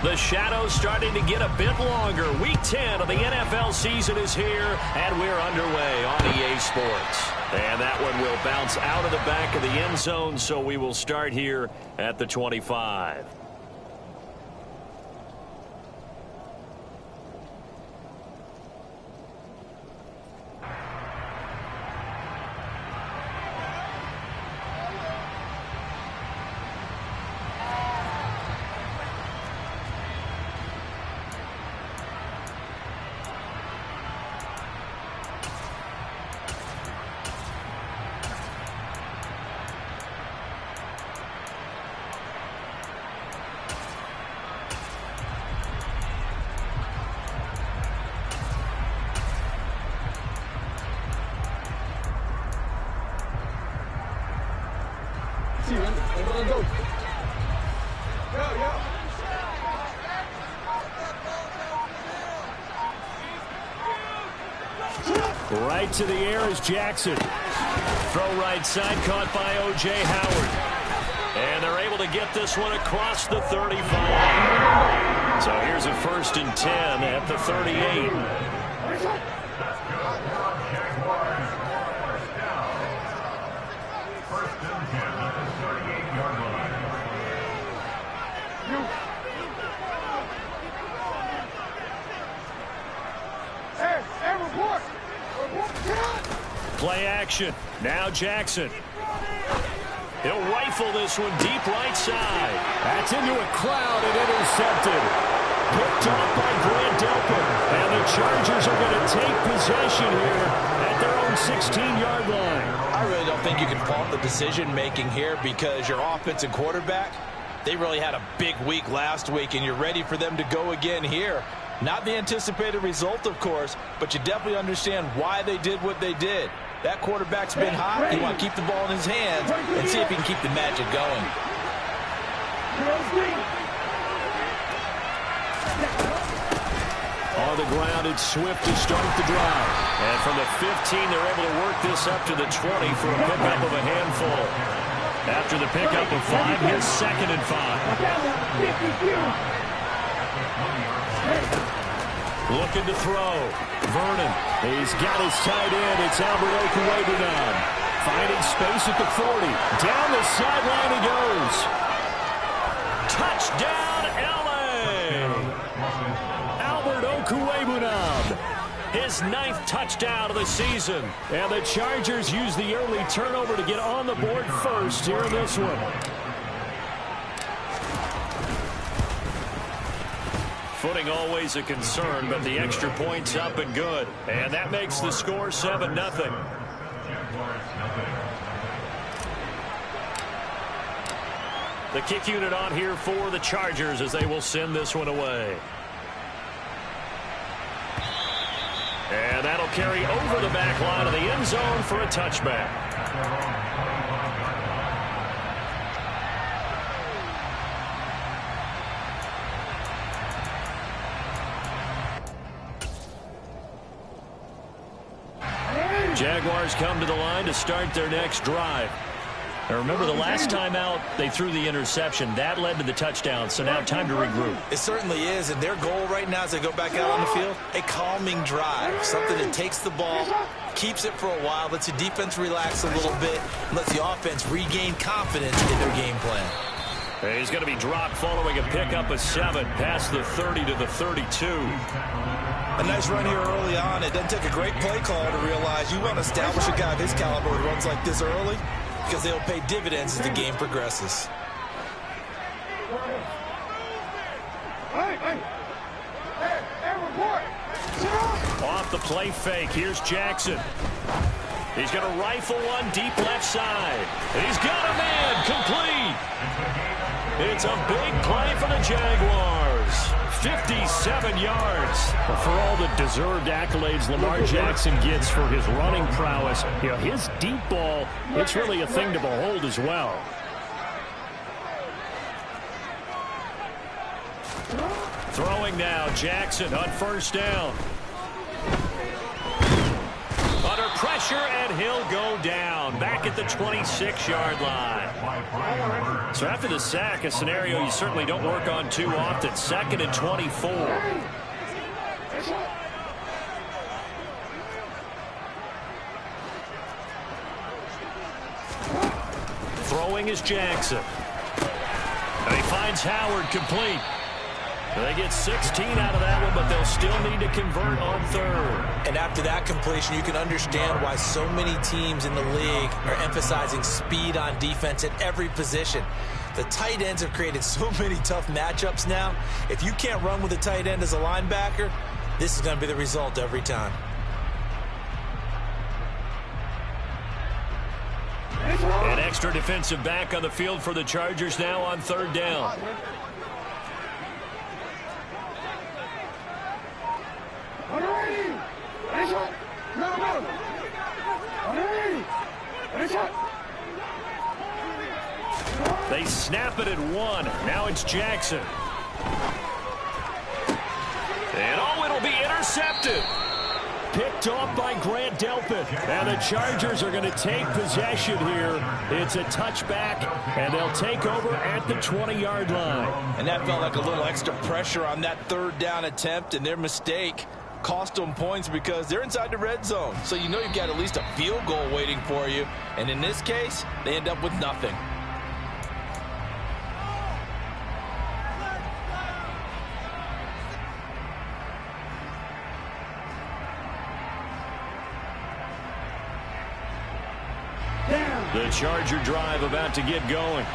The shadow's starting to get a bit longer. Week 10 of the NFL season is here, and we're underway on EA Sports. And that one will bounce out of the back of the end zone, so we will start here at the 25. Right to the air is Jackson. Throw right side caught by O.J. Howard. And they're able to get this one across the 35. So here's a 1st and 10 at the 38. Play action. Now Jackson. He'll rifle this one deep right side. That's into a crowd and intercepted. Picked off by Grant Delpit. And the Chargers are going to take possession here at their own 16-yard line. I really don't think you can fault the decision-making here because your offensive quarterback, they really had a big week last week, and you're ready for them to go again here. Not the anticipated result, of course, but you definitely understand why they did what they did. That quarterback's been hot. You want to keep the ball in his hands and see if he can keep the magic going. On the ground, it's Swift to start the drive. And from the 15, they're able to work this up to the 20 for a pickup of a handful. After the pickup of 5, here's 2nd and 5. Looking to throw. Vernon. He's got his tight end. It's Albert Okuwebunan. Finding space at the 40. Down the sideline he goes. Touchdown, L.A. Albert Okuwebunan. His 9th touchdown of the season. And the Chargers use the early turnover to get on the board first here in this one. Footing always a concern, but the extra point's up and good. And that makes the score 7-0. The kick unit on here for the Chargers as they will send this one away. And that'll carry over the back line of the end zone for a touchback. Jaguars come to the line to start their next drive. Now remember, the last time out, they threw the interception. That led to the touchdown, so now time to regroup. It certainly is, and their goal right now as they go back out on the field, a calming drive, something that takes the ball, keeps it for a while, lets the defense relax a little bit, lets the offense regain confidence in their game plan. He's going to be dropped following a pickup of 7 past the 30 to the 32. A nice run here early on. It doesn't take a great play call to realize you want to establish a guy of his caliber who runs like this early because they'll pay dividends as the game progresses. Off the play fake, here's Jackson. He's going to rifle one deep left side. He's got a man, complete. It's a big play for the Jaguars. 57 yards. For all the deserved accolades Lamar Jackson gets for his running prowess, you know, his deep ball, it's really a thing to behold as well. Throwing now, Jackson on 1st down. Under pressure. pressure, and he'll go down back at the 26-yard line. So after the sack, a scenario you certainly don't work on too often. 2nd and 24. Throwing is Jackson. And he finds Howard complete. They get 16 out of that one, but they'll still need to convert on 3rd. And after that completion, you can understand why so many teams in the league are emphasizing speed on defense at every position. The tight ends have created so many tough matchups now. If you can't run with a tight end as a linebacker, this is going to be the result every time. An extra defensive back on the field for the Chargers now on 3rd down. They snap it at 1. Now it's Jackson. And it'll be intercepted. Picked off by Grant Delpit. And the Chargers are going to take possession here. It's a touchback, and they'll take over at the 20-yard line. And that felt like a little extra pressure on that 3rd down attempt, and their mistake cost them points because they're inside the red zone. So you know you've got at least a field goal waiting for you. And in this case, they end up with nothing. The Charger drive about to get going.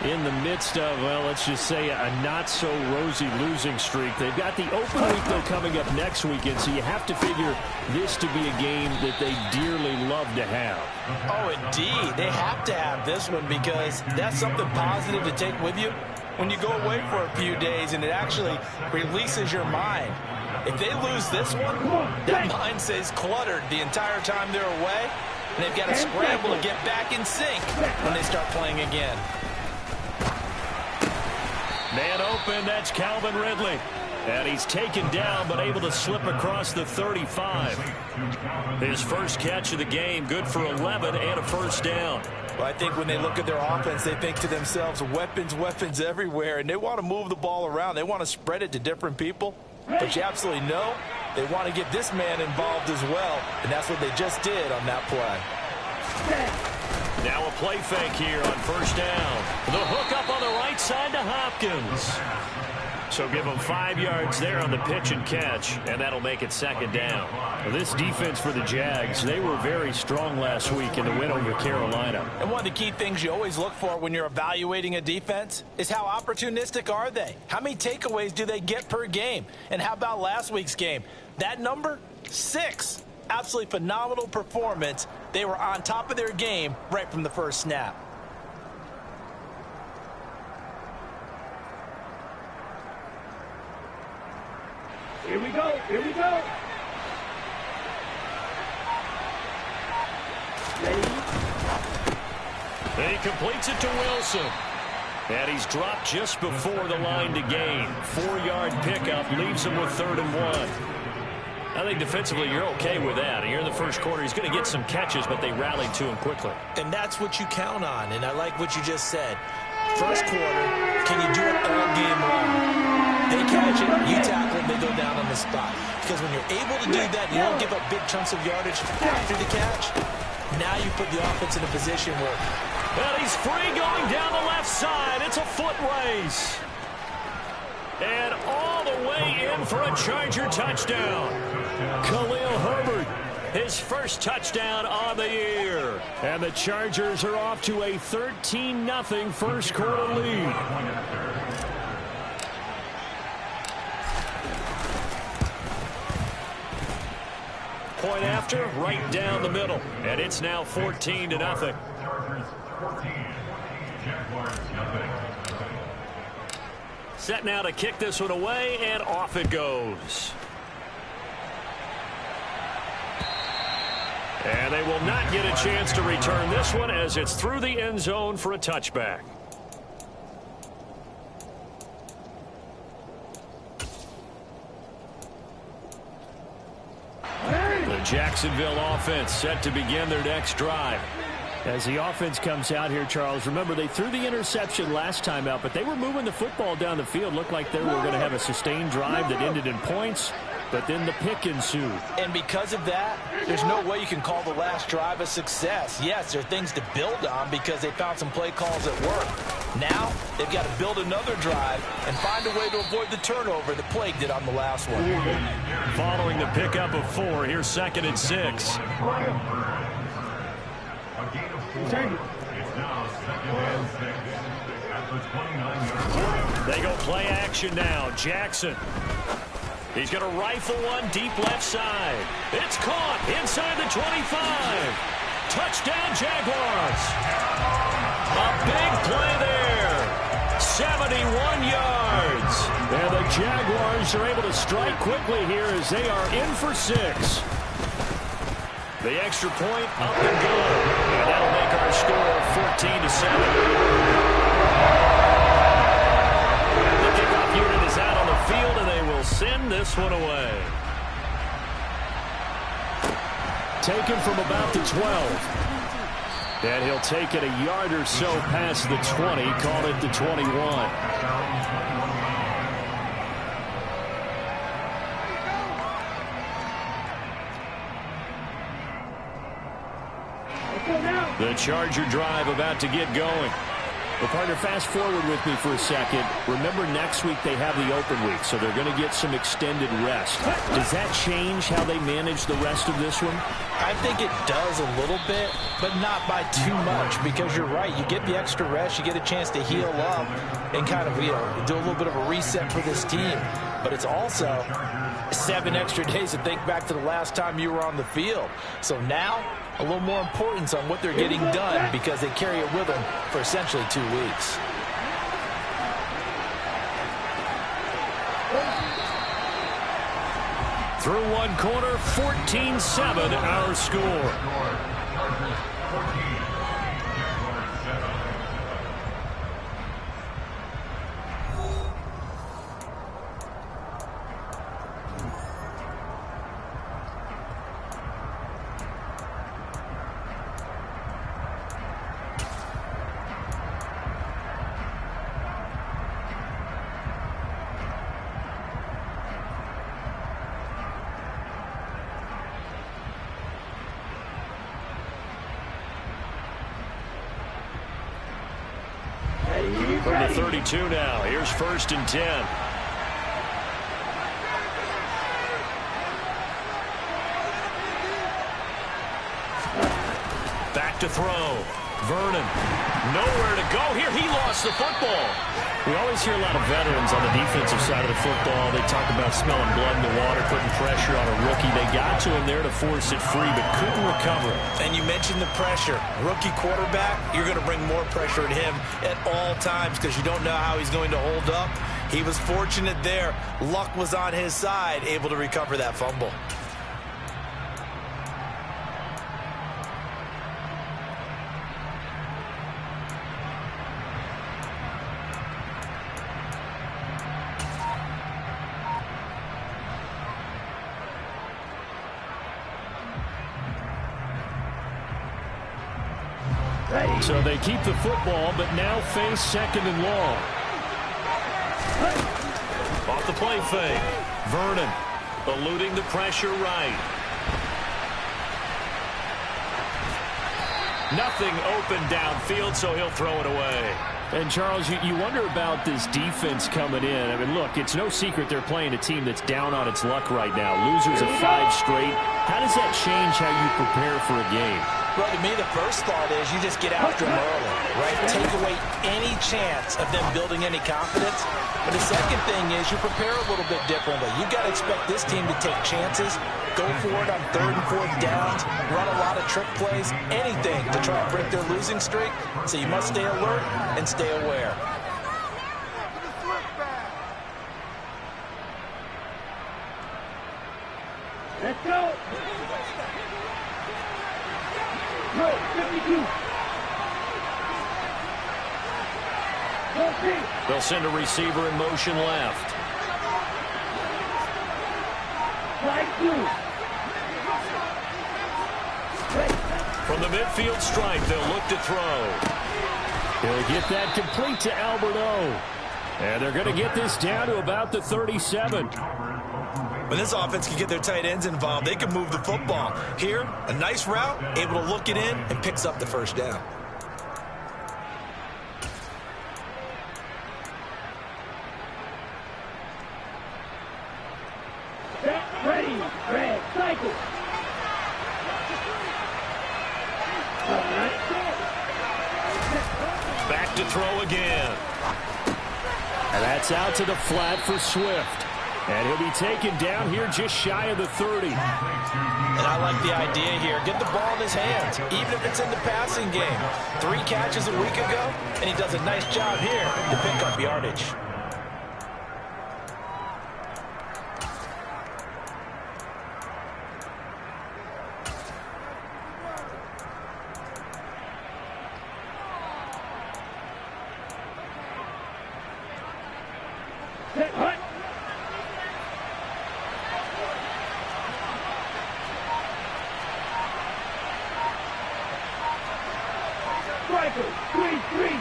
In the midst of, well, let's just say a not-so-rosy losing streak. They've got the open week, though, coming up next weekend, so you have to figure this to be a game that they dearly love to have. Oh, indeed. They have to have this one because that's something positive to take with you when you go away for a few days, and it actually releases your mind. If they lose this one, that mind stays cluttered the entire time they're away, and they've got to scramble to get back in sync when they start playing again. Man open, that's Calvin Ridley. And he's taken down, but able to slip across the 35. His first catch of the game, good for 11 and a first down. Well, I think when they look at their offense, they think to themselves, weapons, weapons everywhere, and they want to move the ball around. They want to spread it to different people. But you absolutely know they want to get this man involved as well, and that's what they just did on that play. Now a play fake here on first down. The hook up on the right side to Hopkins. So give them 5 yards there on the pitch and catch, and that'll make it second down. Well, this defense for the Jags, they were very strong last week in the win over Carolina. And one of the key things you always look for when you're evaluating a defense is how opportunistic are they? How many takeaways do they get per game? And how about last week's game? That number, 6. Absolutely phenomenal performance. They were on top of their game right from the first snap. Here we go. Here we go. And he completes it to Wilson. And he's dropped just before the line to gain. 4-yard pickup leaves him with 3rd and 1. I think defensively you're okay with that. Here in the first quarter, he's going to get some catches, but they rallied to him quickly. And that's what you count on, and I like what you just said. First quarter, can you do it all game long? They catch it, you tackle them, they go down on the spot. Because when you're able to do that, you don't give up big chunks of yardage after the catch. Now you put the offense in a position where... Well, he's free going down the left side. It's a foot race. And all the way in for a Charger touchdown. Khalil Herbert, his first touchdown on the year. And the Chargers are off to a 13-0 first quarter lead. Point after, right down the middle. And it's now 14-0. Chargers 14, Jaguars nothing. Set now to kick this one away, and off it goes. And they will not get a chance to return this one as it's through the end zone for a touchback. The Jacksonville offense set to begin their next drive. As the offense comes out here, Charles, remember they threw the interception last time out, but they were moving the football down the field. Looked like they were going to have a sustained drive that ended in points, but then the pick ensued. And because of that, there's no way you can call the last drive a success. Yes, there are things to build on because they found some play calls that work. Now, they've got to build another drive and find a way to avoid the turnover that plagued it on the last one. Following the pickup of 4, here's 2nd and 6. It's now 2nd and 6 at the 29-yard line. They go play action now. Jackson. He's going to rifle one deep left side. It's caught inside the 25. Touchdown, Jaguars. A big play there. 71 yards. And the Jaguars are able to strike quickly here as they are in for 6. The extra point up and good. And that'll make our score 14-7. The kickoff unit is out on the field, and they will send this one away. Taken from about the 12. And he'll take it a yard or so past the 20, call it the 21. The Charger drive about to get going. Well, partner, fast forward with me for a second. Remember, next week they have the open week, so they're going to get some extended rest. Does that change how they manage the rest of this one? I think it does a little bit, but not by too much, because you're right. You get the extra rest, you get a chance to heal up and kind of, do a little bit of a reset for this team. But it's also 7 extra days to think back to the last time you were on the field. So now, a little more importance on what they're getting done because they carry it with them for essentially 2 weeks. Through one quarter, 14-7 our score. From the 32 now. Here's 1st and 10. Back to throw. Vernon. Nowhere to go here. He lost the football. We always hear a lot of veterans on the defensive side of the football. They talk about smelling blood in the water, putting pressure on a rookie. They got to him there to force it free, but couldn't recover. And you mentioned the pressure. Rookie quarterback, you're going to bring more pressure at him at all times because you don't know how he's going to hold up. He was fortunate there. Luck was on his side, able to recover that fumble. So they keep the football, but now face 2nd and long. Off the play fake. Vernon eluding the pressure right. Nothing open downfield, so he'll throw it away. And, Charles, you wonder about this defense coming in. I mean, look, it's no secret they're playing a team that's down on its luck right now. Losers of 5 straight. How does that change how you prepare for a game? Well, to me, the first thought is you just get after them early, right? Take away any chance of them building any confidence. But the second thing is you prepare a little bit differently. You've got to expect this team to take chances, go for it on 3rd and 4th downs, run a lot of trick plays, anything to try and break their losing streak. So you must stay alert and stay aware. Let's go. Go, 52. They'll send a receiver in motion left. From the midfield stripe, they'll look to throw. He'll get that complete to Alberto. And they're going to get this down to about the 37. When this offense can get their tight ends involved, they can move the football. Here, a nice route, able to look it in, and picks up the first down. Set, ready, red, cycle. Back to throw again. And that's out to the flat for Swift. And he'll be taken down here just shy of the 30. And I like the idea here. Get the ball in his hands, even if it's in the passing game. 3 catches a week ago, and he does a nice job here to pick up yardage. Set, hut. Striker, 3-3.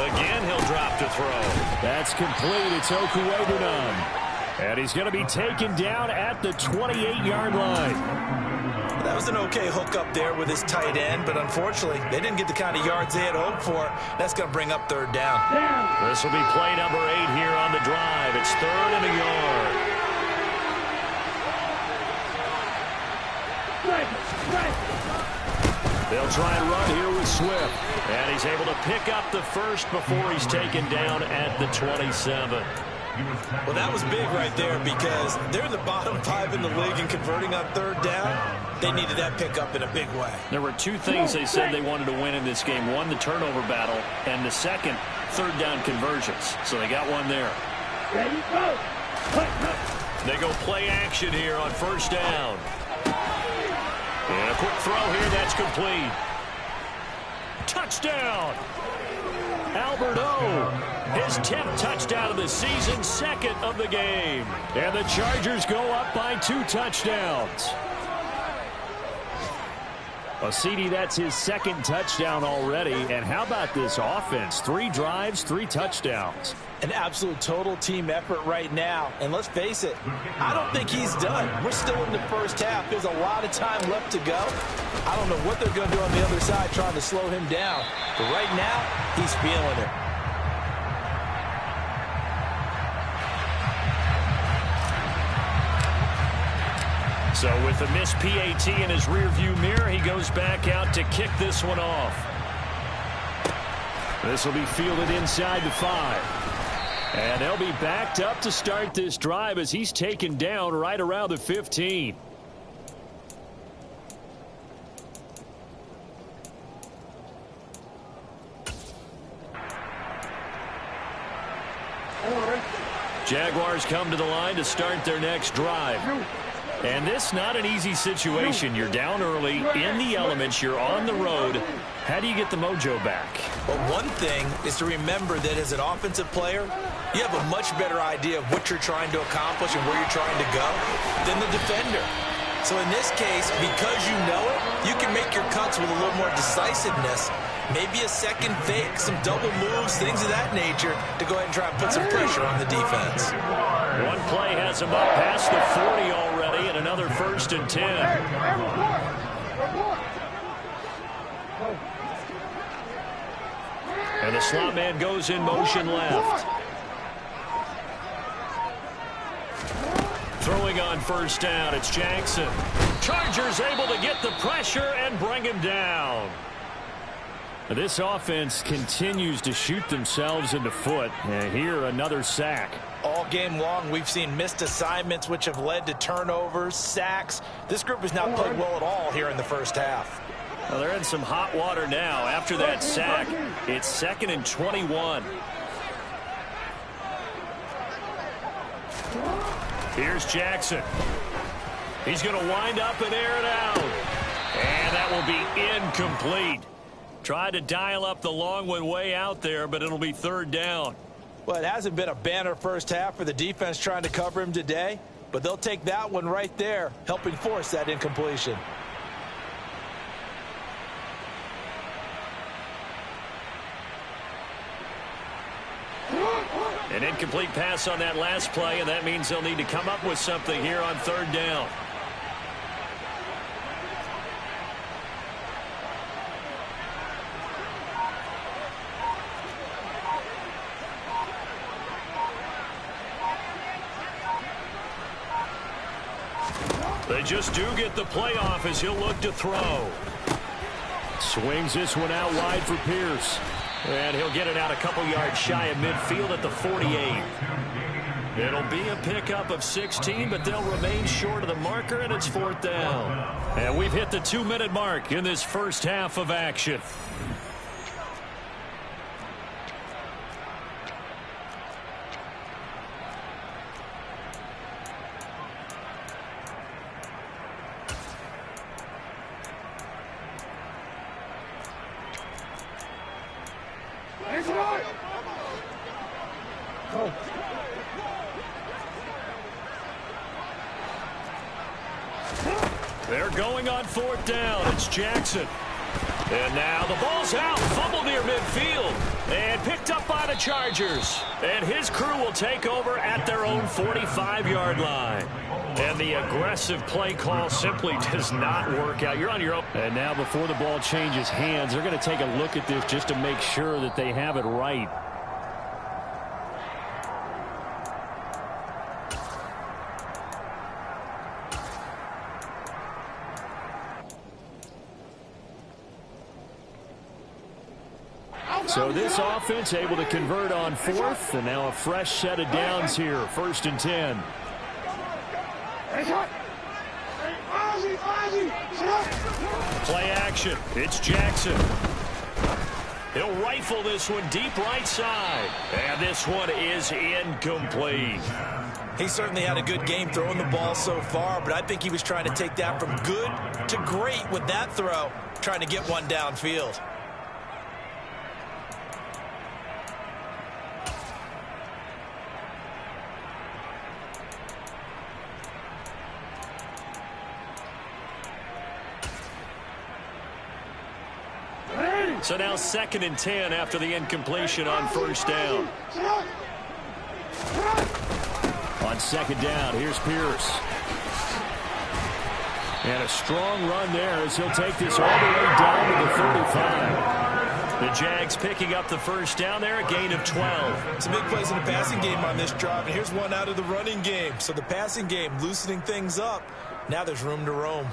Again, he'll drop to throw. That's complete. It's Okuwebunan. And he's going to be taken down at the 28-yard line. That was an okay hook up there with his tight end, but unfortunately, they didn't get the kind of yards they had hoped for. That's going to bring up third down. This will be play number 8 here on the drive. It's 3rd and a yard. They'll try and run here with Swift. And he's able to pick up the first before he's taken down at the 27. Well, that was big right there because they're in the bottom 5 in the league in converting on third down. They needed that pickup in a big way. There were 2 things they said they wanted to win in this game. One, the turnover battle, and the second, third down conversions. So they got one there. Ready, go. They go play action here on first down. And a quick throw here, that's complete. Touchdown! Alberto, his 10th touchdown of the season, 2nd of the game. And the Chargers go up by 2 touchdowns. Well, CD, that's his 2nd touchdown already. And how about this offense? 3 drives, 3 touchdowns. An absolute total team effort right now. And let's face it, I don't think he's done. We're still in the first half. There's a lot of time left to go. I don't know what they're going to do on the other side trying to slow him down. But right now, he's feeling it. So with the missed PAT in his rearview mirror, he goes back out to kick this one off. This will be fielded inside the 5. And they'll be backed up to start this drive as he's taken down right around the 15. Jaguars come to the line to start their next drive. And this not an easy situation. You're down early, in the elements, you're on the road. How do you get the mojo back? Well, one thing is to remember that as an offensive player, you have a much better idea of what you're trying to accomplish and where you're trying to go than the defender. So in this case, because you know it, you can make your cuts with a little more decisiveness. Maybe a second fake, some double moves, things of that nature to go ahead and try and put some pressure on the defense. One play has him up past the 40 already, and another 1st and 10. And the slot man goes in motion left. Throwing on first down, it's Jackson. Chargers able to get the pressure and bring him down. This offense continues to shoot themselves in the foot. And here, another sack. All game long, we've seen missed assignments, which have led to turnovers, sacks. This group has not played well at all here in the first half. Well, they're in some hot water now. After that sack, it's 2nd and 21. Here's Jackson. He's going to wind up and air it out. And that will be incomplete. Tried to dial up the long one way out there, but it'll be 3rd down. Well, it hasn't been a banner first half for the defense trying to cover him today, but they'll take that one right there, helping force that incompletion. An incomplete pass on that last play, and that means they'll need to come up with something here on third down. They just do get the playoff as he'll look to throw. Swings this one out wide for Pierce. And he'll get it out a couple yards shy of midfield at the 48. It'll be a pickup of 16, but they'll remain short of the marker, and it's fourth down. And we've hit the 2-minute mark in this first half of action. They're going on fourth down. It's Jackson. And now the ball's out. Fumble near midfield. And picked up by the Chargers. And his crew will take over at their own 45-yard line. And the aggressive play call simply does not work out. You're on your own. And now before the ball changes hands, they're going to take a look at this just to make sure that they have it right. So this offense able to convert on fourth, and now a fresh set of downs here, 1st and 10. Play action. It's Jackson. He'll rifle this one deep right side. And this one is incomplete. He certainly had a good game throwing the ball so far, but I think he was trying to take that from good to great with that throw, trying to get one downfield. So now 2nd and 10 after the incompletion on first down. On 2nd down, here's Pierce. And a strong run there as he'll take this all the way down to the 35. The Jags picking up the first down there, a gain of 12. Some big plays in the passing game on this drive, and here's one out of the running game. So the passing game loosening things up. Now there's room to roam.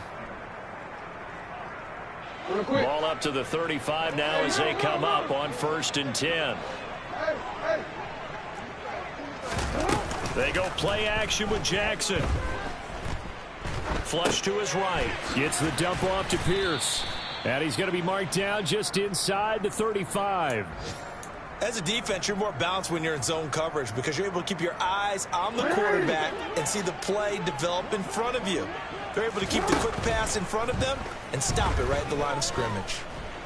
Ball up to the 35 now as they come up on 1st and 10. They go play action with Jackson. Flush to his right. Gets the dump off to Pierce. And he's going to be marked down just inside the 35. As a defense, you're more balanced when you're in zone coverage because you're able to keep your eyes on the quarterback and see the play develop in front of you. They're able to keep the quick pass in front of them and stop it right at the line of scrimmage.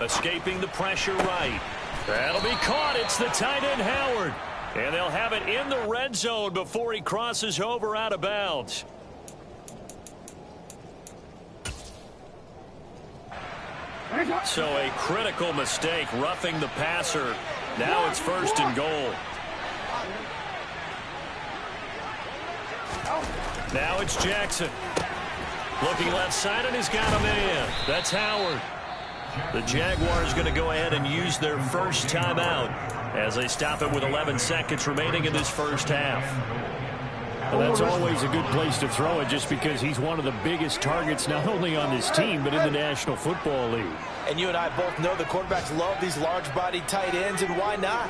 Escaping the pressure right. That'll be caught. It's the tight end Howard. And they'll have it in the red zone before he crosses over out of bounds. So a critical mistake, roughing the passer. Now it's 1st and goal. Now it's Jackson. Looking left side, and he's got a man. That's Howard. The Jaguars going to go ahead and use their first timeout as they stop it with 11 seconds remaining in this first half. Well, that's always a good place to throw it just because he's one of the biggest targets not only on this team but in the National Football League. And you and I both know the quarterbacks love these large-bodied tight ends, and why not?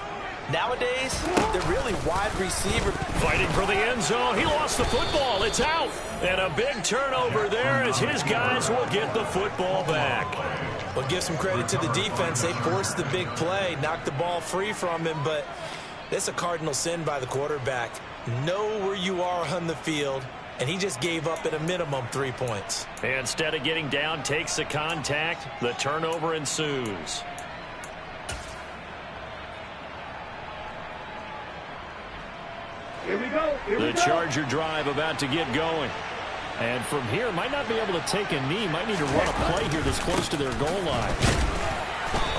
Nowadays, they're really wide receiver. Fighting for the end zone. He lost the football. It's out. And a big turnover there as his guys will get the football back. Well, give some credit to the defense. They forced the big play, knocked the ball free from him, but it's a cardinal sin by the quarterback. Know where you are on the field, and he just gave up at a minimum 3 points. And instead of getting down, takes the contact. The turnover ensues. Here we go. The Charger drive about to get going. And from here, might not be able to take a knee. Might need to run a play here that's close to their goal line.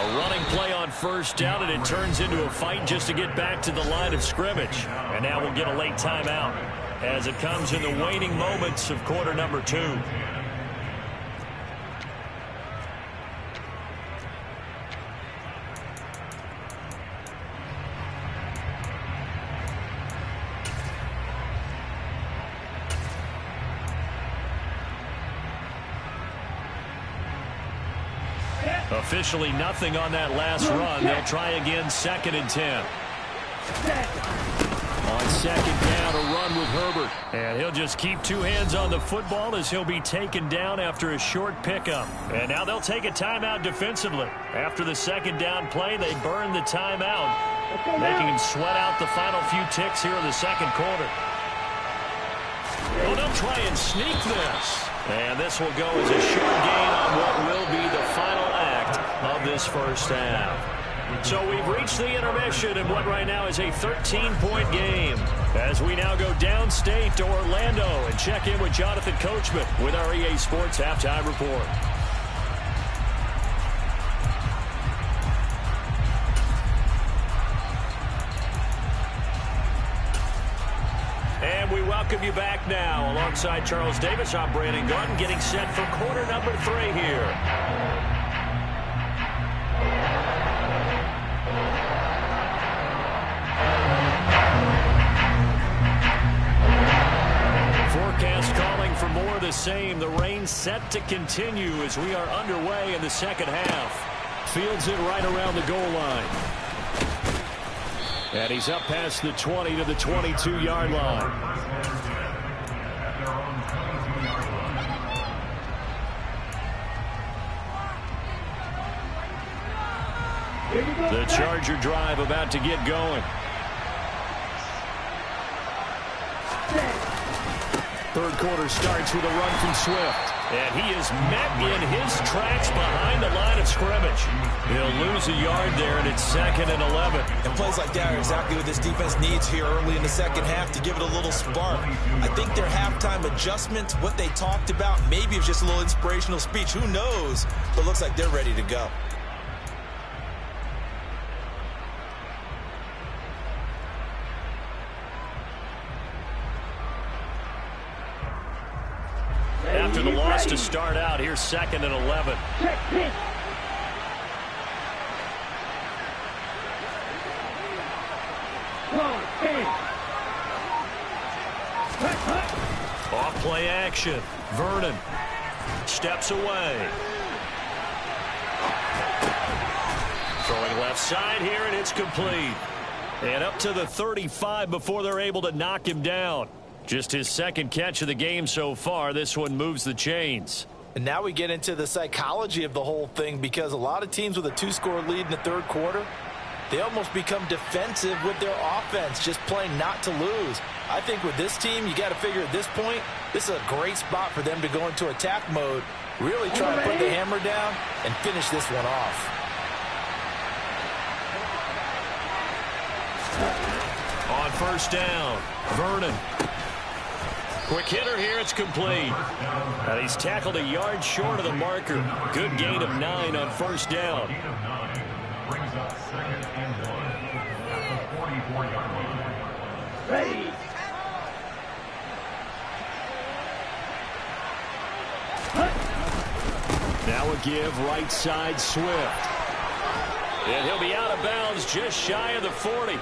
A running play on first down, and it turns into a fight just to get back to the line of scrimmage. And now we'll get a late timeout as it comes in the waning moments of quarter number 2. Officially nothing on that last run. They'll try again, 2nd and 10. On 2nd down, a run with Herbert. And he'll just keep 2 hands on the football as he'll be taken down after a short pickup. And now they'll take a timeout defensively. After the 2nd down play, they burn the timeout, making him sweat out the final few ticks here in the 2nd quarter. Well, they'll try and sneak this. And this will go as a short gain on what will be the final act of this first half. So we've reached the intermission in what right now is a 13-point game. As we now go downstate to Orlando and check in with Jonathan Coachman with our EA Sports Halftime Report. And we welcome you back now. Alongside Charles Davis, I'm Brandon Gordon, getting set for quarter number 3 here. Forecast calling for more of the same. The rain set to continue as we are underway in the 2nd half. Fields it right around the goal line. And he's up past the 20 to the 22-yard line. The Charger drive about to get going. 3rd quarter starts with a run from Swift. And he is met in his tracks behind the line of scrimmage. He'll lose a yard there, and it's 2nd and 11. And plays like that are exactly what this defense needs here early in the 2nd half to give it a little spark. I think their halftime adjustment, what they talked about, maybe it was just a little inspirational speech. Who knows? But it looks like they're ready to go. After the loss to start out, here's 2nd and 11. Off play action. Vernon steps away. Throwing left side here, and it's complete. And up to the 35 before they're able to knock him down. Just his 2nd catch of the game so far. This one moves the chains. And now we get into the psychology of the whole thing, because a lot of teams with a 2-score lead in the 3rd quarter, they almost become defensive with their offense, just playing not to lose. I think with this team, you got to figure at this point, this is a great spot for them to go into attack mode, really try to put the hammer down and finish this one off. On 1st down, Vernon. Quick hitter here, it's complete. And he's tackled a yard short of the marker. Good gain of 9 on 1st down. Brings up 2nd and 1 at the 44-yard line. Ready. Now a give right side Swift. And he'll be out of bounds just shy of the 40.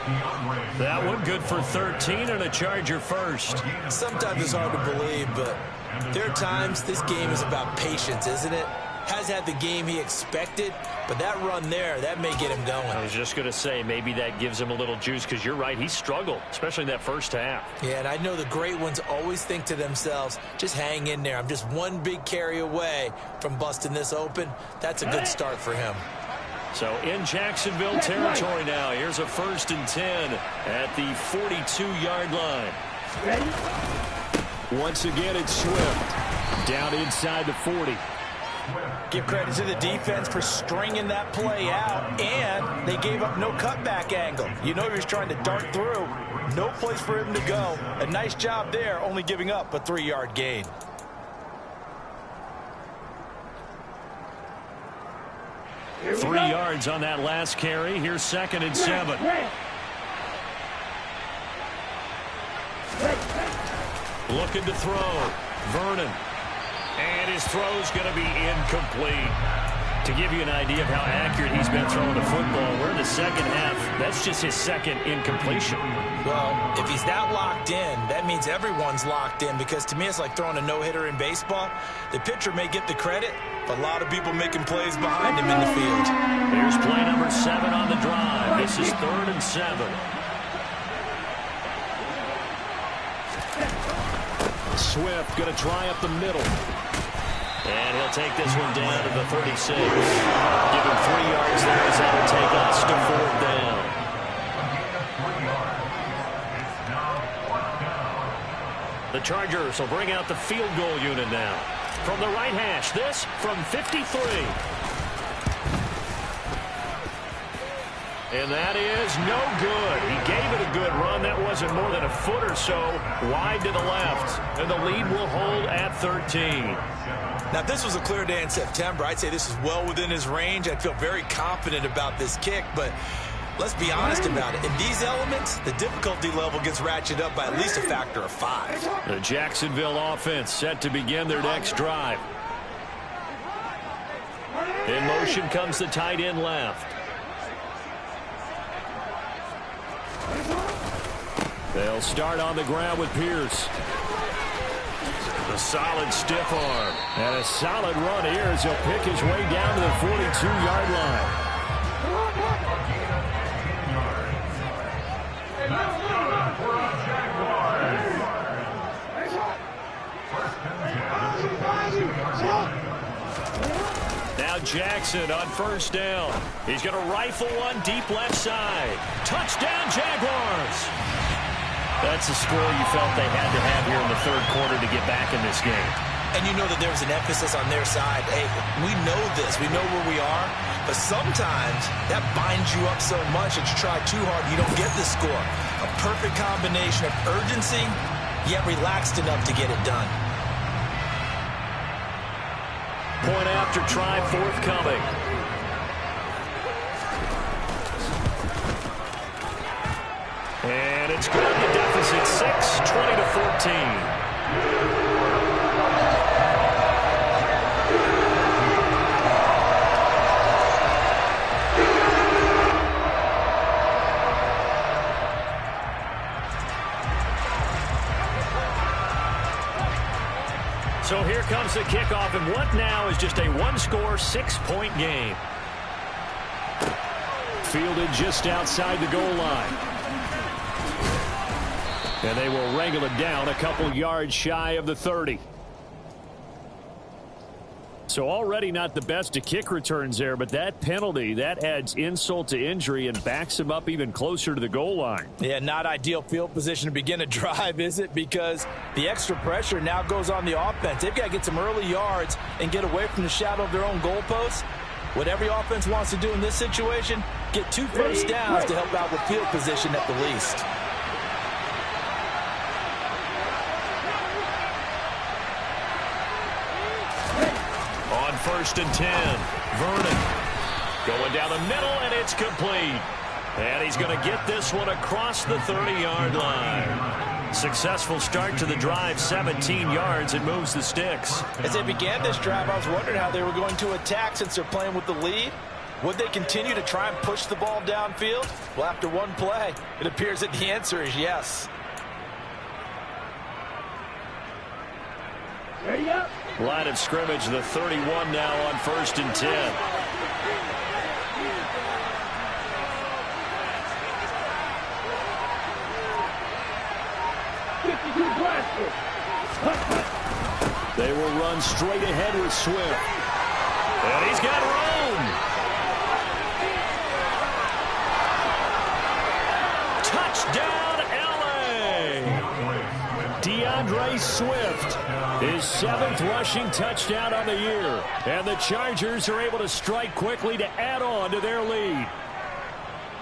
That one good for 13 and a Charger first. Sometimes it's hard to believe, but there are times this game is about patience, isn't it? Has had the game he expected, but that run there, that may get him going. I was just going to say, maybe that gives him a little juice, because you're right, he struggled, especially in that 1st half. Yeah, and I know the great ones always think to themselves, just hang in there. I'm just one big carry away from busting this open. That's a good start for him. So in Jacksonville territory now. Here's a 1st and 10 at the 42-yard line. Ready? Once again, it's Swift. Down inside the 40. Give credit to the defense for stringing that play out, and they gave up no cutback angle. You know he was trying to dart through. No place for him to go. A nice job there, only giving up a 3-yard gain. 3 yards on that last carry. Here's 2nd and 7. Looking to throw. Vernon. And his throw's going to be incomplete. To give you an idea of how accurate he's been throwing the football, we're in the second half. That's just his 2nd incompletion. Well, if he's that locked in, that means everyone's locked in, because to me it's like throwing a no-hitter in baseball. The pitcher may get the credit, but a lot of people making plays behind him in the field. Here's play number 7 on the drive. This is 3rd and 7. Swift going to try up the middle. And he'll take this one down to the 36. Give him 3 yards there as that'll take us to 4th down. The Chargers will bring out the field goal unit now. From the right hash, this from 53. And that is no good. He gave it a good run. That wasn't more than a foot or so wide to the left. And the lead will hold at 13. Now, if this was a clear day in September, I'd say this is well within his range. I'd feel very confident about this kick, but let's be honest about it. In these elements, the difficulty level gets ratcheted up by at least a factor of 5. The Jacksonville offense set to begin their next drive. In motion comes the tight end left. They'll start on the ground with Pierce. A solid stiff arm. And a solid run here as he'll pick his way down to the 42-yard line. Now Jackson on 1st down. He's going to rifle one deep left side. Touchdown, Jaguars! That's a score you felt they had to have here in the 3rd quarter to get back in this game. And you know that there was an emphasis on their side. Hey, we know this. We know where we are. But sometimes that binds you up so much that you try too hard, you don't get the score. A perfect combination of urgency, yet relaxed enough to get it done. Point after try forthcoming. And it's good. The deficit 6, 20-14. So here comes the kickoff, and what now is just a 1-score, 6-point game. Fielded just outside the goal line. And they will wrangle it down a couple yards shy of the 30. So already not the best of kick returns there, but that penalty, that adds insult to injury and backs him up even closer to the goal line. Yeah, not ideal field position to begin a drive, is it? Because the extra pressure now goes on the offense. They've got to get some early yards and get away from the shadow of their own goalposts. What every offense wants to do in this situation, get 2 first downs to help out with field position at the least. On 1st and 10, Vernon going down the middle, and it's complete. And he's going to get this one across the 30-yard line. Successful start to the drive, 17 yards, and moves the sticks. As they began this drive, I was wondering how they were going to attack since they're playing with the lead. Would they continue to try and push the ball downfield? Well, after one play, it appears that the answer is yes. Ready up. Line of scrimmage, the 31 now on 1st and 10. They will run straight ahead with Swift. And he's got room. Touchdown, L.A. DeAndre Swift, his 7th rushing touchdown on the year. And the Chargers are able to strike quickly to add on to their lead.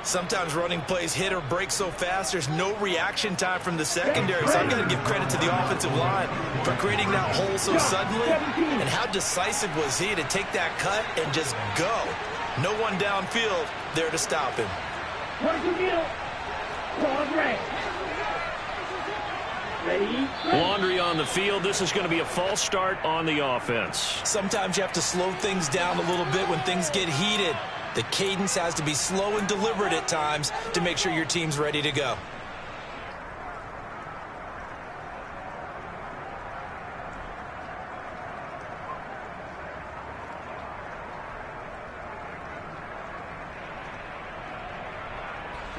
Sometimes running plays hit or break so fast, there's no reaction time from the secondary. So I've got to give credit to the offensive line for creating that hole so suddenly. And how decisive was he to take that cut and just go? No one downfield there to stop him. Laundry on the field. This is going to be a false start on the offense. Sometimes you have to slow things down a little bit when things get heated. The cadence has to be slow and deliberate at times to make sure your team's ready to go.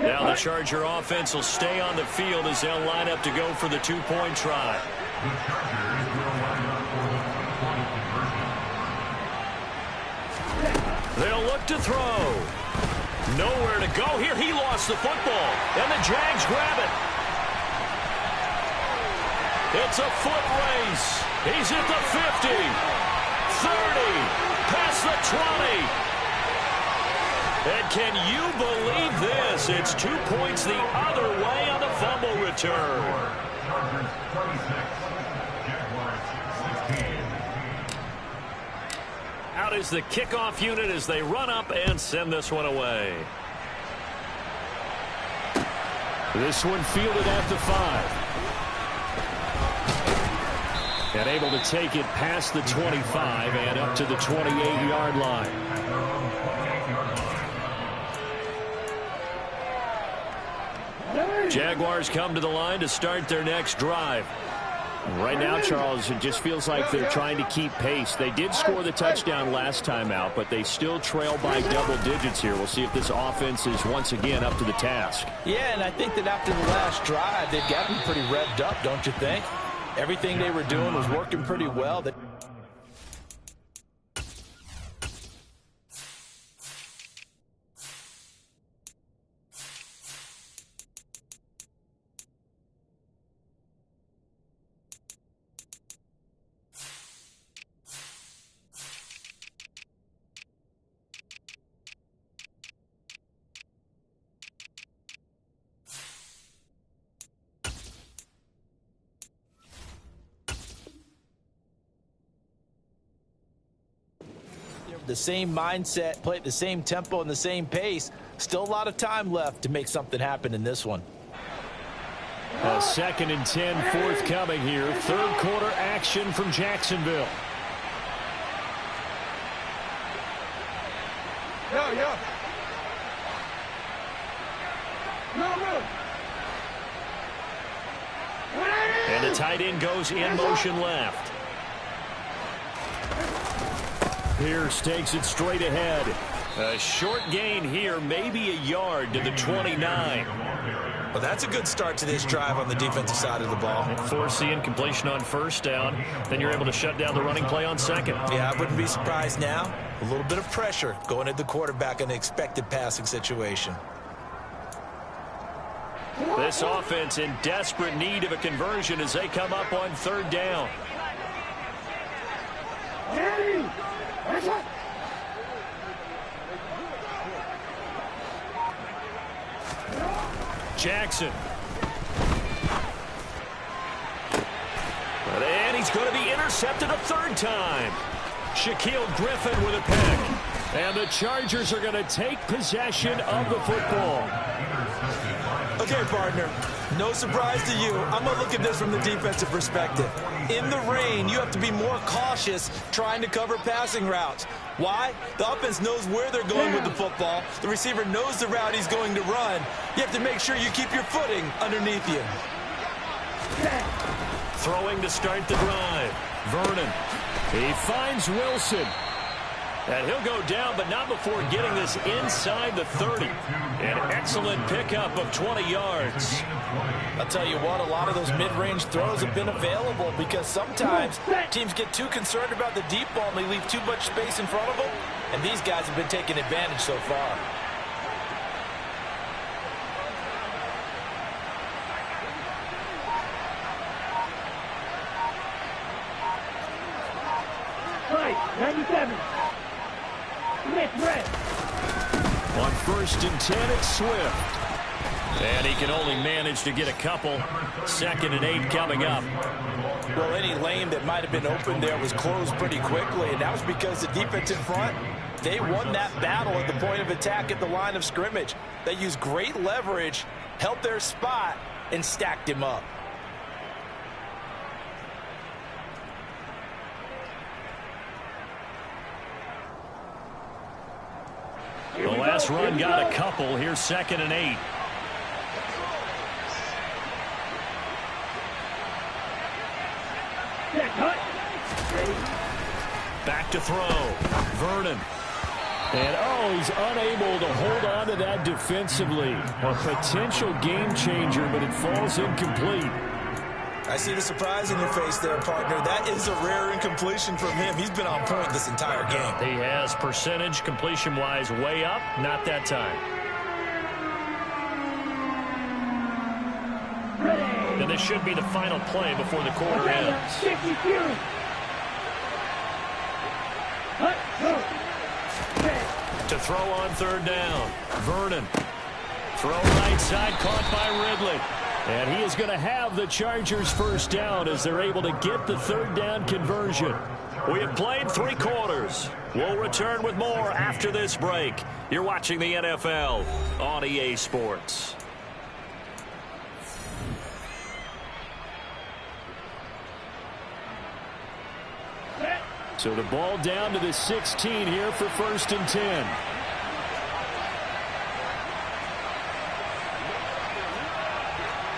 Now the Charger offense will stay on the field as they'll line up to go for the two-point try. The Chargers will line up for the two-point conversion. They'll look to throw. Nowhere to go here. He lost the football, and the Jags grab it. It's a foot race. He's at the 50, 30, past the 20. And can you believe this? It's 2 points the other way on the fumble return. Chargers 36, Jaguars 16. Out is the kickoff unit as they run up and send this one away. This one fielded at the 5. And able to take it past the 25 and up to the 28-yard line. Jaguars come to the line to start their next drive. Right now, Charles, it just feels like they're trying to keep pace. They did score the touchdown last time out, but they still trail by double digits here. We'll see if this offense is once again up to the task. Yeah, and I think that after the last drive, they've got to be pretty revved up, don't you think? Everything they were doing was working pretty well. The same mindset, play at the same tempo and the same pace. Still a lot of time left to make something happen in this one. A 2nd and 10 forthcoming here. Third quarter action from Jacksonville. Yo. And the tight end goes in motion left. Pierce takes it straight ahead. A short gain here, maybe a yard to the 29. Well, that's a good start to this drive on the defensive side of the ball. Force the incompletion on first down. Then you're able to shut down the running play on second. Yeah, I wouldn't be surprised now. A little bit of pressure going at the quarterback in an expected passing situation. This offense in desperate need of a conversion as they come up on third down. Jackson. And he's going to be intercepted a third time. Shaquille Griffin with a pick. And the Chargers are going to take possession of the football. Okay, partner, no surprise to you. I'm going to look at this from the defensive perspective. In the rain, you have to be more cautious trying to cover passing routes. Why? The offense knows where they're going with the football. The receiver knows the route he's going to run. You have to make sure you keep your footing underneath you. Throwing to start the drive. Vernon. He finds Wilson. And he'll go down, but not before getting this inside the 30. An excellent pickup of 20 yards. I'll tell you what, a lot of those mid-range throws have been available because sometimes teams get too concerned about the deep ball and they leave too much space in front of them, and these guys have been taking advantage so far. Right, 97. Red. On 1st and 10, it's Swift. And he can only manage to get a couple. 2nd and 8 coming up. Well, any lane that might have been open there was closed pretty quickly, and that was because the defense in front They won that battle at the point of attack at the line of scrimmage. They used great leverage, held their spot, and stacked him up. The last run got a couple. Here's 2nd and 8. Back to throw. Vernon. And, oh, he's unable to hold on to that defensively. A potential game changer, but it falls incomplete. I see the surprise in your face there, partner. That is a rare incompletion from him. He's been on point this entire game. He has percentage completion-wise way up. Not that time. And this should be the final play before the quarter ends. To throw on 3rd down. Vernon. Throw right side, caught by Ridley. And he is going to have the Chargers first down as they're able to get the 3rd down conversion. We have played 3 quarters. We'll return with more after this break. You're watching the NFL on EA Sports. So the ball down to the 16 here for 1st and 10.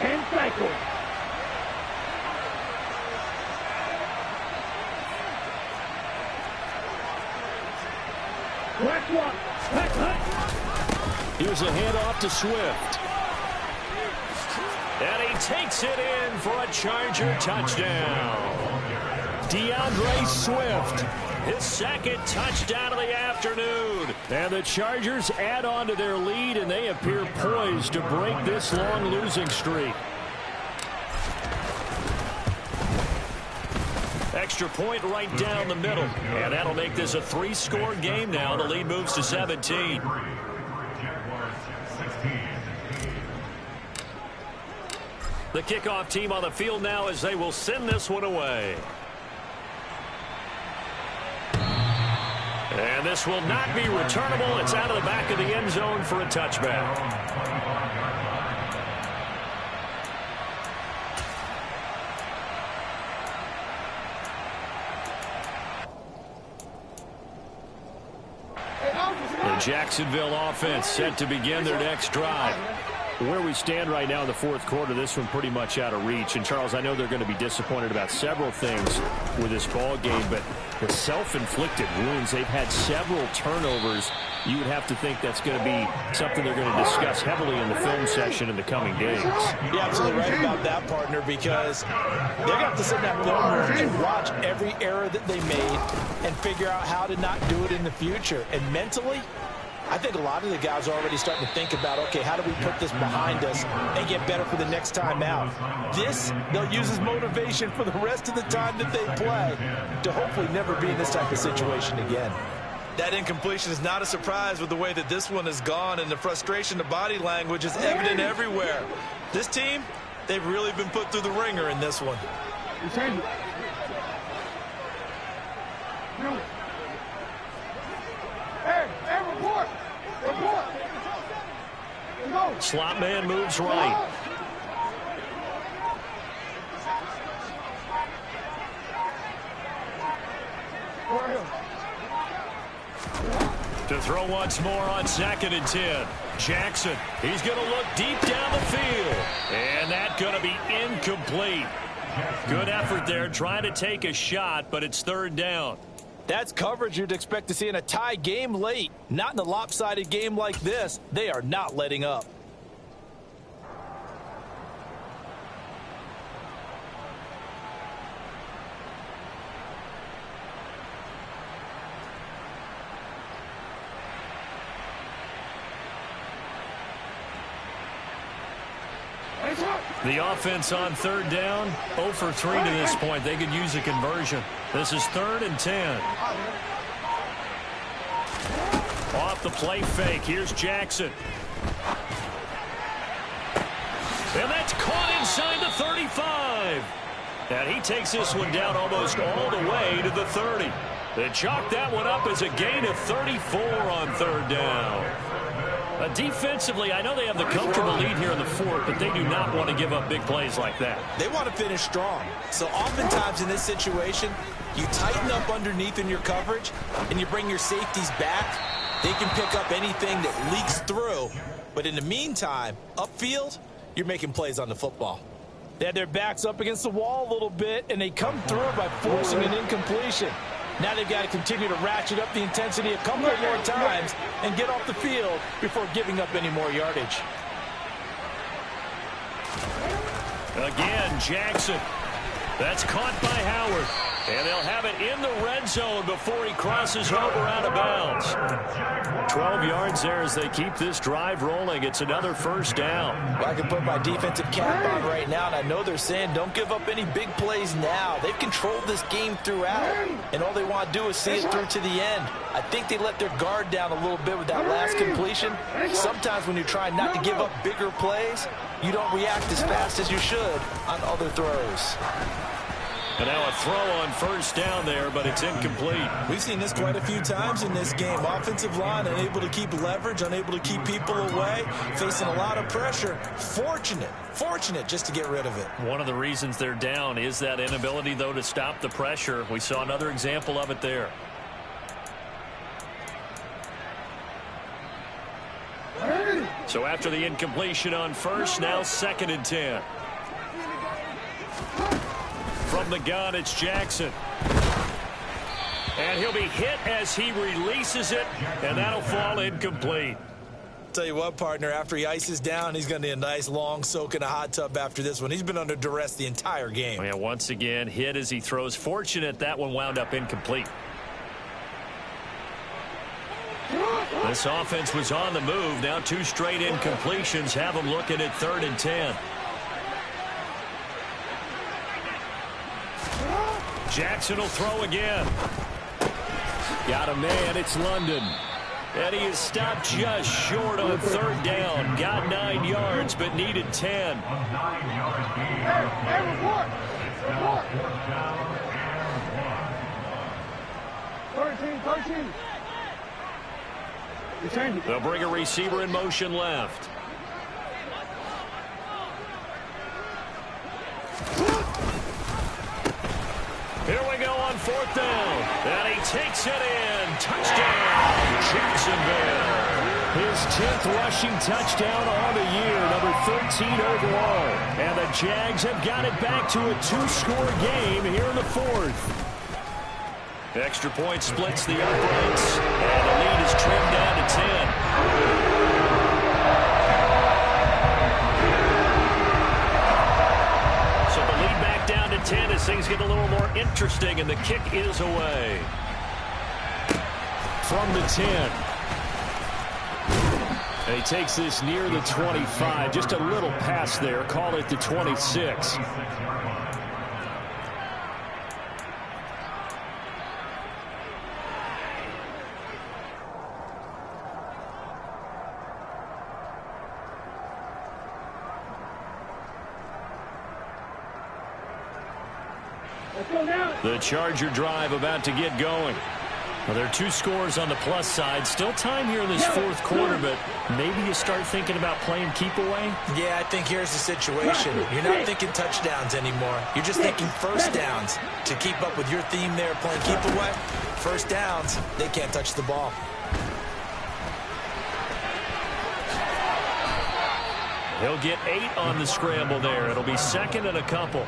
And cycle. Here's a handoff to Swift. And he takes it in for a Charger touchdown. DeAndre Swift. His 2nd touchdown of the afternoon. And the Chargers add on to their lead, and they appear poised to break this long losing streak. Extra point right down the middle. And that'll make this a 3-score game now. The lead moves to 17. Jaguars 16. The kickoff team on the field now as they will send this one away. And this will not be returnable. It's out of the back of the end zone for a touchback. The Jacksonville offense set to begin their next drive. Where we stand right now in the 4th quarter, this one pretty much out of reach. And, Charles, I know they're going to be disappointed about several things with this ball game, but the self-inflicted wounds, they've had several turnovers. You would have to think that's going to be something they're going to discuss heavily in the film session in the coming days. You're absolutely right about that, partner, because they're going to have to sit in that film room and watch every error that they made and figure out how to not do it in the future. And mentally, I think a lot of the guys are already starting to think about, okay, how do we put this behind us and get better for the next time out? This, they'll use as motivation for the rest of the time that they play to hopefully never be in this type of situation again. That incompletion is not a surprise with the way that this one has gone, and the frustration, the body language is evident everywhere. This team, they've really been put through the ringer in this one. Slot man moves right. To throw once more on 2nd and 10. Jackson, he's going to look deep down the field. And that's going to be incomplete. Good effort there trying to take a shot, but it's 3rd down. That's coverage you'd expect to see in a tie game late. Not in a lopsided game like this. They are not letting up. The offense on 3rd down, 0 for 3 to this point. They could use a conversion. This is 3rd and 10. Off the play fake. Here's Jackson. And that's caught inside the 35. And he takes this one down almost all the way to the 30. They chalk that one up as a gain of 34 on 3rd down. Defensively, I know they have the comfortable lead here in the 4th, but they do not want to give up big plays like that. They want to finish strong. So oftentimes in this situation, you tighten up underneath in your coverage, and you bring your safeties back. They can pick up anything that leaks through. But in the meantime, upfield, you're making plays on the football. They had their backs up against the wall a little bit, and they come through by forcing an incompletion. Now they've got to continue to ratchet up the intensity a couple of more times and get off the field before giving up any more yardage. Again, Jackson. That's caught by Howard. And they'll have it in the red zone before he crosses over out of bounds. 12 yards there as they keep this drive rolling. It's another 1st down. Well, I can put my defensive cap on right now, and I know they're saying don't give up any big plays now. They've controlled this game throughout, and all they want to do is see it through to the end. I think they let their guard down a little bit with that last completion. Sometimes when you're trying not to give up bigger plays, you don't react as fast as you should on other throws. And now a throw on 1st down there, but it's incomplete. We've seen this quite a few times in this game. Offensive line unable to keep leverage, unable to keep people away, facing a lot of pressure. Fortunate just to get rid of it. One of the reasons they're down is that inability, though, to stop the pressure. We saw another example of it there. So after the incompletion on 1st, now 2nd and 10. From the gun, it's Jackson. And he'll be hit as he releases it, and that'll fall incomplete. Tell you what, partner, after he ices down, he's going to need a nice long soak in a hot tub after this one. He's been under duress the entire game. Yeah, once again, hit as he throws. Fortunate that one wound up incomplete. This offense was on the move. Now 2 straight incompletions have them looking at 3rd and 10. Jackson will throw again. Got a man. It's London. And he is stopped just short on 3rd down. Got 9 yards, but needed 10. A 9-yard gain. It's now 4th down and 1. They'll bring a receiver in motion left. Here we go on 4th down. And he takes it in. Touchdown, Jacksonville. His 10th rushing touchdown on the year, number 13 overall. And the Jags have got it back to a 2-score game here in the 4th. Extra point splits the uprights, and the lead is trimmed down to 10. So the lead back down to 10 as things get a little more interesting, and the kick is away. From the 10. And he takes this near the 25. Just a little pass there. Call it the 26. The Charger drive about to get going. Well, there are 2 scores on the plus side. Still time here in this 4th quarter, but maybe you start thinking about playing keep away? Yeah, I think here's the situation. You're not thinking touchdowns anymore. You're just thinking 1st downs. To keep up with your theme there, playing keep away, 1st downs, they can't touch the ball. He'll get 8 on the scramble there. It'll be 2nd and a couple.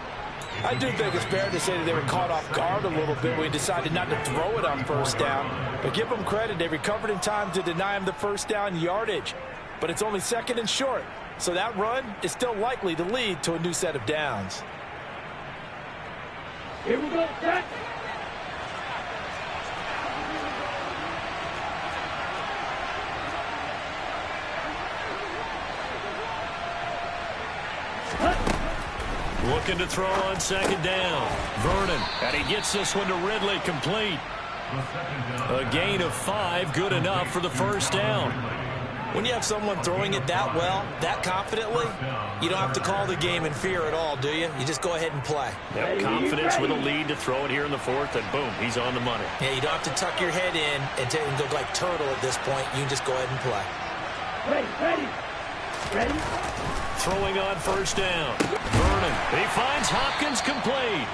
I do think it's fair to say that they were caught off guard a little bit when he decided not to throw it on 1st down. But give them credit. They recovered in time to deny him the 1st down yardage. But it's only 2nd and short. So that run is still likely to lead to a new set of downs. Here we go, set. Looking to throw on 2nd down. Vernon, and he gets this one to Ridley, complete. A gain of 5, good enough for the 1st down. When you have someone throwing it that well, that confidently, you don't have to call the game in fear at all, do you? You just go ahead and play. Yep, confidence with a lead to throw it here in the fourth, and boom, he's on the money. Yeah, you don't have to tuck your head in and go like turtle at this point. You can just go ahead and play. Ready. Throwing on first down. Vernon, he finds Hopkins complete.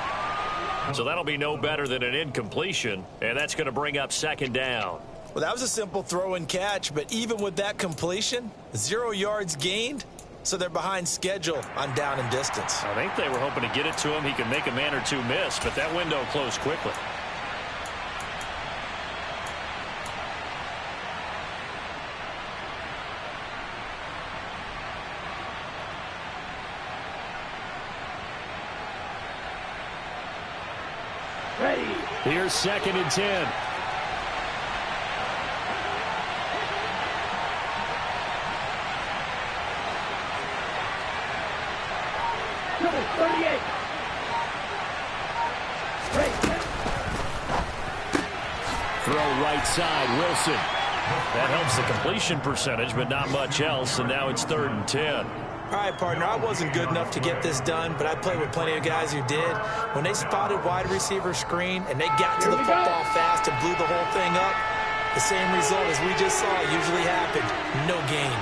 So that'll be no better than an incompletion, and that's going to bring up second down. Well, that was a simple throw and catch, but even with that completion, 0 yards gained, so they're behind schedule on down and distance. I think they were hoping to get it to him. He could make a man or two miss, but that window closed quickly. Ready. Here's 2nd and 10. Number 38. Throw right side, Wilson. That helps the completion percentage, but not much else, and now it's 3rd and 10. All right, partner, I wasn't good enough to get this done, but I played with plenty of guys who did. When they spotted wide receiver screen and they got to the football fast and blew the whole thing up, the same result as we just saw usually happened. No gain.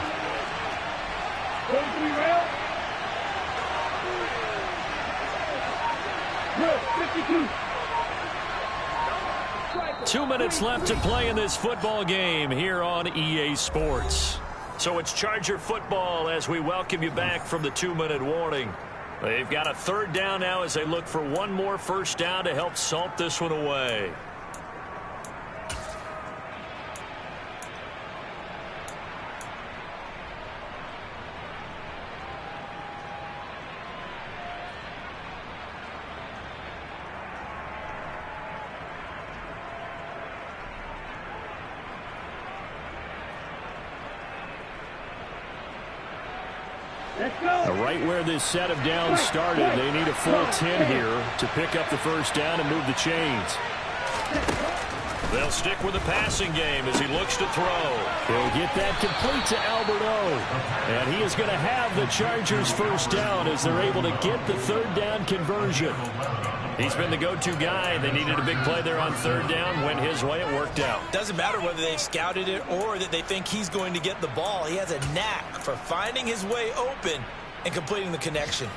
2 minutes left to play in this football game here on EA Sports. So it's Charger football as we welcome you back from the 2-minute warning. They've got a 3rd down now as they look for one more first down to help salt this one away. Right where this set of downs started, they need a full 10 here to pick up the first down and move the chains. They'll stick with the passing game as he looks to throw. He'll get that complete to Alberto. And he is going to have the Chargers first down as they're able to get the 3rd down conversion. He's been the go-to guy. They needed a big play there on 3rd down. Went his way. It worked out. Doesn't matter whether they've scouted it or that they think he's going to get the ball. He has a knack for finding his way open and completing the connection.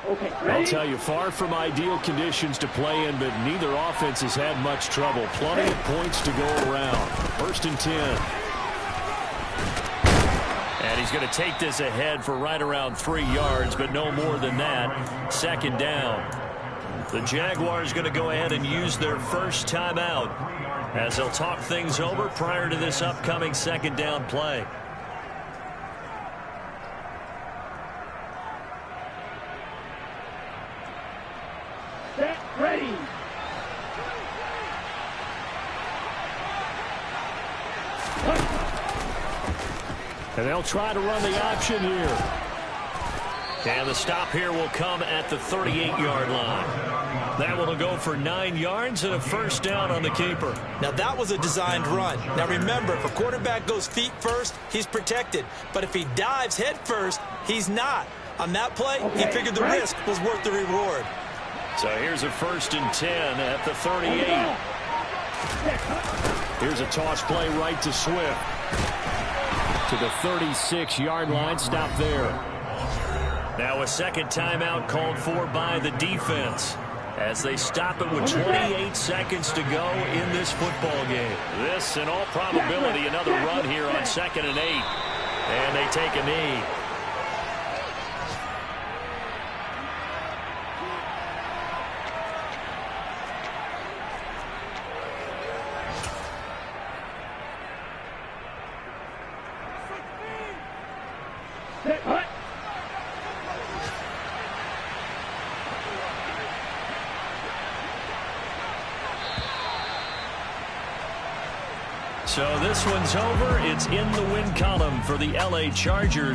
Okay, I'll tell you, far from ideal conditions to play in, but neither offense has had much trouble. Plenty of points to go around. 1st and 10. And he's going to take this ahead for right around 3 yards, but no more than that. 2nd down. The Jaguars going to go ahead and use their first timeout as they'll talk things over prior to this upcoming 2nd down play. Ready. And they'll try to run the option here. And the stop here will come at the 38-yard line. That one will go for 9 yards and a first down on the keeper. Now, that was a designed run. Now, remember, if a quarterback goes feet first, he's protected. But if he dives head first, he's not. On that play, he figured the risk was worth the reward. So here's a 1st and 10 at the 38. Here's a toss play right to Swift. To the 36-yard line. Stop there. Now a second timeout called for by the defense as they stop it with 28 seconds to go in this football game. This, in all probability, another run here on 2nd and 8. And they take a knee. So this one's over. It's in the win column for the LA Chargers.